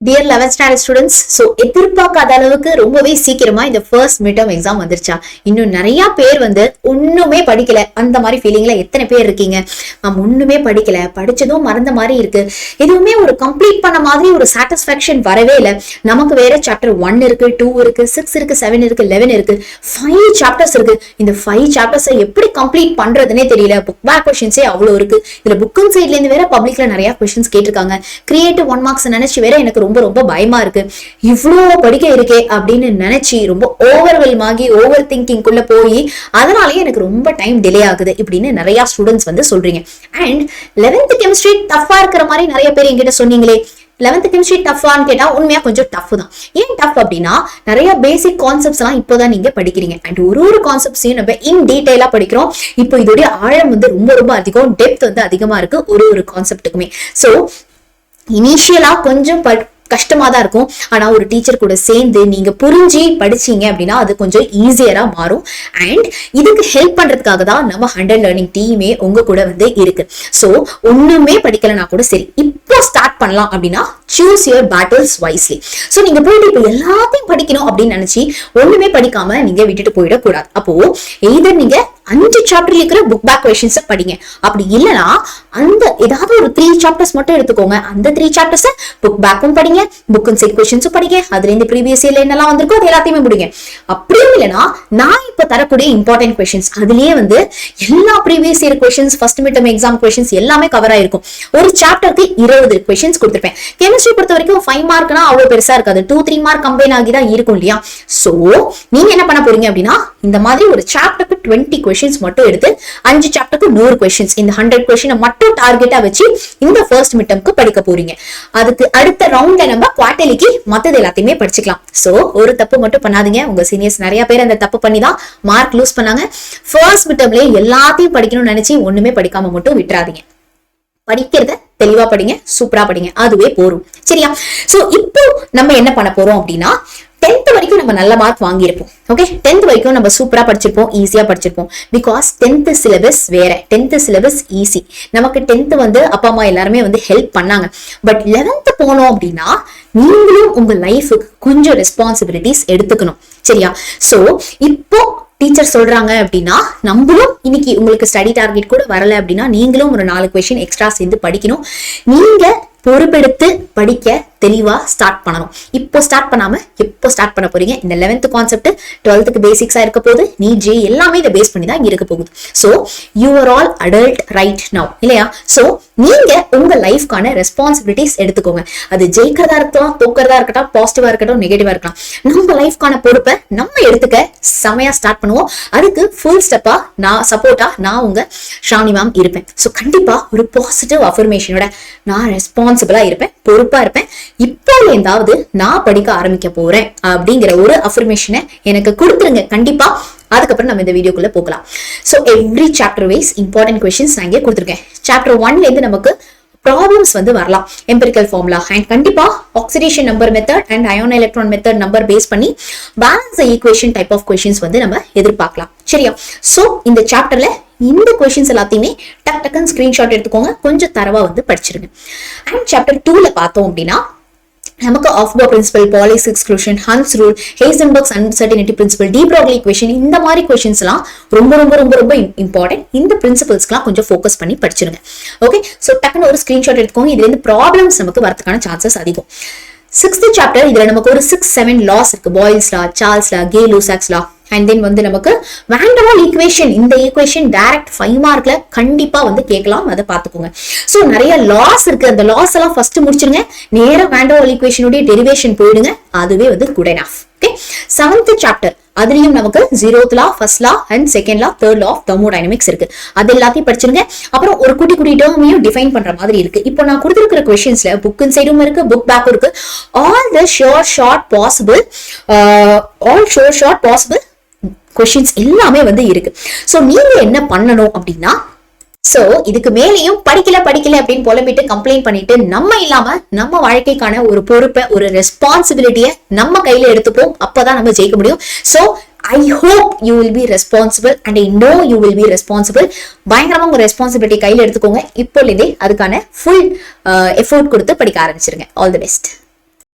Dear 11th standard students, so எதிர்பார்க்காத அளவுக்கு ரொம்பவே சீக்கிரமா இந்த ஃபர்ஸ்ட் மிட் டர்ம் எக்ஸாம் வந்துருச்சா? இன்னும் நிறைய பேர் வந்து ஒண்ணுமே படிக்கல அந்த மாதிரி ஃபீலிங்ல எத்தனை பேர் இருக்கீங்க? ஒண்ணுமே படிக்கல, படிச்சதும் மறந்த மாதிரி இருக்கு, எதுவுமே ஒரு கம்ப்ளீட் பண்ண மாதிரி ஒரு சாட்டிஸ்பாக்சன் வரவே இல்லை. நமக்கு வேற சாப்டர் 1 இருக்கு, 2 இருக்கு, 6 இருக்கு, 7 இருக்கு, 11 இருக்கு, 5 சாப்டர்ஸ் இருக்கு. இந்த 5 சாப்டர்ஸை எப்படி கம்ப்ளீட் பண்றதுன்னே தெரியல. புக் பேக் கொஸ்டின்ஸே அவ்வளவு இருக்கு. இதுல புக்கிங் சைட்ல இருந்து வேற பப்ளிக்ல நிறைய கொஸ்டின்ஸ் கேட்டிருக்காங்க. கிரியேட்டிவ் 1 மார்க்ஸ் நினைச்சு வேற எனக்கு ரொம்ப ரொம்ப பயமா இருக்கு. இவ்வளவு படிக்க இருக்கே அப்படின்னு நினைச்சு ரொம்ப ஓவர்வெல்ம் ஆகி ஓவர் திங்கிங் குள்ள போய் அதனாலயே எனக்கு ரொம்ப டைம் டிலே ஆகுது இப்படின்னு நிறைய ஸ்டூடெண்ட்ஸ் வந்து சொல்றீங்க. அண்ட் 11th கெமிஸ்ட்ரி டஃபா இருக்கிற மாதிரி நிறைய பேர் என்கிட்ட சொன்னீங்களே. 11th கெமிஸ்ட்ரி டஃபான்னு கேட்டா உண்மையா கொஞ்சம் டஃப் தான். ஏன் டஃப் அப்படின்னா நிறைய பேசிக் கான்செப்ட்ஸ் எல்லாம் இப்போதான் நீங்க படிக்கிறீங்க. அண்ட் ஒரு கான்செப்ட்ஸையும் நம்ம இன் டீடைலா படிக்கிறோம். இப்போ இதோடைய ஆழம் வந்து ரொம்ப ரொம்ப அதிகம், டெப்த் வந்து அதிகமா இருக்கு ஒரு கான்செப்டுக்குமே. சோ இனிஷியலா கொஞ்சம் கஷ்டமா தான் இருக்கும். ஆனா ஒரு டீச்சர் கூட சேர்ந்து நீங்க புரிஞ்சு படிச்சீங்க அப்படின்னா அது கொஞ்சம் ஈஸியரா மாறும். அண்ட் இதுக்கு ஹெல்ப் பண்றதுக்காக தான் நம்ம 100 லேர்னிங் டீமே உங்க கூட வந்து இருக்கு. சோ ஒண்ணுமே படிக்கலனா கூட சரி, இப்போ ஸ்டார்ட் பண்ணலாம் அப்படின்னா choose your battles wisely. So நீங்க போயிட்டு இப்ப எல்லாத்தையும் படிக்கணும் அப்படின்னு நினைச்சு ஒண்ணுமே படிக்காம நீங்க விட்டுட்டு போயிடக்கூடாது. அப்போ எய்தர் நீங்க 5 சாப்டர்ல இருக்கிற புக் பேக் கொஸ்டின்ஸ் படிங்க, அப்படி இல்லைன்னா அந்த ஏதாவது ஒரு 3 சாப்டர்ஸ் மட்டும் எடுத்துக்கோங்க. அந்த 3 சாப்டர்ஸ் புக் பேக்கும் படிங்க, புக் அண்ட் செட் கொஸ்டின்ஸும் படிங்க, அதுல இருந்து ப்ரீவியஸ் இயர்ல என்னெல்லாம் வந்திருக்கோ அது எல்லாத்தையுமே படிங்க. அப்படியும் இல்லைன்னா நான் இப்ப தரக்கூடிய இம்பார்ட்டன்ட் கொஸ்டின்ஸ் அதுலயே வந்து எல்லா previous year questions, first mid term exam questions எல்லாமே கவர் ஆயிருக்கும். ஒரு சாப்டருக்கு 20 கொஸ்டின்ஸ் கொடுத்திருப்பேன். கெமிஸ்ட்ரி பொறுத்த வரைக்கும் 5 மார்க்னா அவ்வளவு பெருசா இருக்காது, 2-3 மார்க் கம்பைன் ஆகி தான் இருக்கும் இல்லையா? சோ நீங்க என்ன பண்ண போறீங்க அப்படின்னா இந்த மாதிரி ஒரு சாப்டருக்கு 20 கொஸ்டின்ஸ் மட்டும் எடுத்து 5 சாப்டருக்கு 100 கொஸ்டின்ஸ், இந்த 100 கொஸ்டினை மட்டும் டார்கெட்டா வச்சு இந்த ஃபர்ஸ்ட் மிட் டர்ம்க்கு படிக்க போறீங்க. அதுக்கு அடுத்த ரவுண்ட்ல நம்ம குவார்டர்லிக்கு மத்தது எல்லாத்தையுமே படிச்சுக்கலாம். சோ ஒரு தப்பு மட்டும் பண்ணாதீங்க. உங்க சீனியர்ஸ் நிறைய பேர் அந்த தப்பு பண்ணி தான் மார்க் லூஸ் பண்ணாங்க. ஃபர்ஸ்ட் மிட் டர்ம்லயே எல்லாத்தையும் படிக்கணும்னு நினைச்சு ஒண்ணுமே படிக்காம மட்டும் விட்டுறாதீங்க. படிக்கிறத தெளிவா படிங்க, சூப்பரா படிங்க, அதுவே போரும். சரியா? சோ இப்போ நம்ம என்ன பண்ண போறோம் அப்படின்னா 10th வரைக்கும் நம்ம நல்ல மார்க் வாங்கியிருப்போம். ஓகே, 10th வரைக்கும் நம்ம சூப்பரா படிச்சிருப்போம், ஈஸியா படிச்சிருப்போம். பிகாஸ் 10th சிலபஸ் வேற, 10th சிலபஸ் ஈஸி. நமக்கு 10th வந்து அப்பா அம்மா எல்லாருமே வந்து ஹெல்ப் பண்ணாங்க. பட் 11th போனோம் அப்படின்னா நீங்களும் உங்க லைஃபுக்கு கொஞ்சம் ரெஸ்பான்சிபிலிட்டிஸ் எடுத்துக்கணும். சரியா? சோ இப்போ டீச்சர் சொல்றாங்க அப்படின்னா நம்மளும் இன்னைக்கு உங்களுக்கு ஸ்டடி டார்கெட் கூட வரல அப்படின்னா நீங்களும் ஒரு 4 கொஸ்டின் எக்ஸ்ட்ரா சேர்ந்து படிக்கணும். நீங்க பொறுப்பெடுத்து படிக்க தெளிவா ஸ்டார்ட் பண்ணணும். இப்போ ஸ்டார்ட் பண்ணாம எப்போ ஸ்டார்ட் பண்ண போறீங்க? இந்த 11th கான்செப்ட் 12th பேசிக்ஸா இருக்க போகுது, நீட் ஜே எல்லாமே இதை பேஸ் பண்ணி தான் இருக்க போகுது. So you are all adult right now, இல்லையா? சோ நீங்க உங்க லைஃப்கான ரெஸ்பான்சிபிலிட்டிஸ் எடுத்துக்கோங்க. அது ஜெயிக்கிறதா இருக்கலாம், தோக்கிறதா இருக்கட்டும், பாசிட்டிவா இருக்கட்டும், நெகட்டிவா இருக்கலாம், நம்ம லைஃப்கான பொறுப்பை நம்ம எடுத்துக்க செமையா ஸ்டார்ட் பண்ணுவோம். அதுக்கு ஃபுல் ஸ்டெப்பா நான் சப்போர்ட்டா நான் உங்க ஷாலினி மேம் இருப்பேன். சோ கண்டிப்பா ஒரு பாசிட்டிவ் அஃபர்மேஷனோட நான் ரெஸ்பான்சிபிளா இருப்பேன், பொறுப்பா இருப்பேன். இப்போ இருந்தாவது நான் படிக்க ஆரம்பிக்க போறேன் அப்படிங்கிற ஒரு அஃபர்மேஷனை எனக்கு கொடுத்துருங்க கண்டிப்பா. அதுக்கப்புறம் நம்ம இந்த வீடியோக்குள்ள போகலாம். So every chapter wise important questions நான் இங்கே கொடுத்துருக்கேன். சாப்டர் 1ல இருந்து நமக்கு ப்ராப்ளம்ஸ் வந்து வரலாம், எம்பிரிக்கல் ஃபார்முலா அண்ட் கண்டிப்பா oxidation number method and ion electron method number base பண்ணி balance equation type of questions வந்து நம்ம எதிர்பார்க்கலாம். சரியா? சோ இந்த சாப்டர்ல இந்த கொஸ்டின்ஸ் எல்லாத்தையுமே டக்குன்னு ஸ்கிரீன்ஷாட் எடுத்துக்கோங்க, கொஞ்சம் தரவா வந்து படிச்சிருங்க. அண்ட் சாப்டர் 2ல பார்த்தோம் அப்படின்னா நமக்கு Aufbau principle, Pauli's exclusion, Hund's rule, Heisenberg's uncertainty principle, de Broglie equation, இந்த மாதிரி கொஸ்டின்ஸ் எல்லாம் ரொம்ப ரொம்ப ரொம்ப ரொம்ப இம்பார்ட்டன்ட். இந்த பிரின்சிபல்ஸ்க்குலாம் கொஞ்சம் ஃபோக்கஸ் பண்ணி படிச்சிருங்க. ஓகே, சோ டக்குன்னு ஒரு ஸ்கிரீன்ஷாட் எடுத்துக்கோங்க. இதுல இருந்து ப்ராப்ளம்ஸ் நமக்கு வரதுக்கான சான்சஸ் அதிகம். 6th சாப்டர் இதுல நமக்கு ஒரு 6-7 லாஸ் இருக்கு. Boyle's law, Charles law, Gay Lussac's law, and then வந்து நமக்கு வான் டெர் வால் ஈக்குவேஷன். இந்த ஈக்குவேஷன் டைரக்ட் 5 மார்க்ல கண்டிப்பா வந்து கேட்கலாம், அதை பாத்துக்கோங்க. சோ நிறைய லாஸ் இருக்கு, அந்த லாஸ் எல்லாம் ஃபர்ஸ்ட் முடிச்சிருங்க. நேரா வான் டெர் வால் ஈக்குவேஷனுடைய டெரிவேஷன் போயிடுங்க, அதுவே வந்து good enough. Okay, 7th chapter அதுலயும் நமக்கு 0th law, first law and second law, third law of thermodynamics இருக்கு. அது எல்லாத்தையும் படிச்சிருங்க. அப்புறம் ஒரு குட்டி குட்டி டேர்மையும் டிஃபைன் பண்ற மாதிரி இருக்கு. இப்போ நான் கொடுத்திருக்கிற கொஸ்டின்ஸ்ல புக் சைடும் இருக்கு, புக் பேக்கும் இருக்கு. All the short possible questions எல்லாமே வந்து இருக்கு. சோ நீங்க என்ன பண்ணணும் அப்படின்னா, சோ இதுக்கு மேலேயும் படிக்கல அப்படின்னு புலம்பிட்டு கம்ப்ளைண்ட் பண்ணிட்டு நம்ம இல்லாம நம்ம வாழ்க்கைக்கான ஒரு பொறுப்பை, ஒரு ரெஸ்பான்சிபிலிட்டியை நம்ம கையில எடுத்துப்போம். அப்பதான் நம்ம ஜெயிக்க முடியும். So I hope you will be responsible and I know you will be responsible. பயங்கரமா உங்க ரெஸ்பான்சிபிலிட்டி கையில எடுத்துக்கோங்க. இப்போலேயே அதுக்கான ஃபுல் எஃபோர்ட் கொடுத்து படிக்க ஆரம்பிச்சிருங்க. All the best.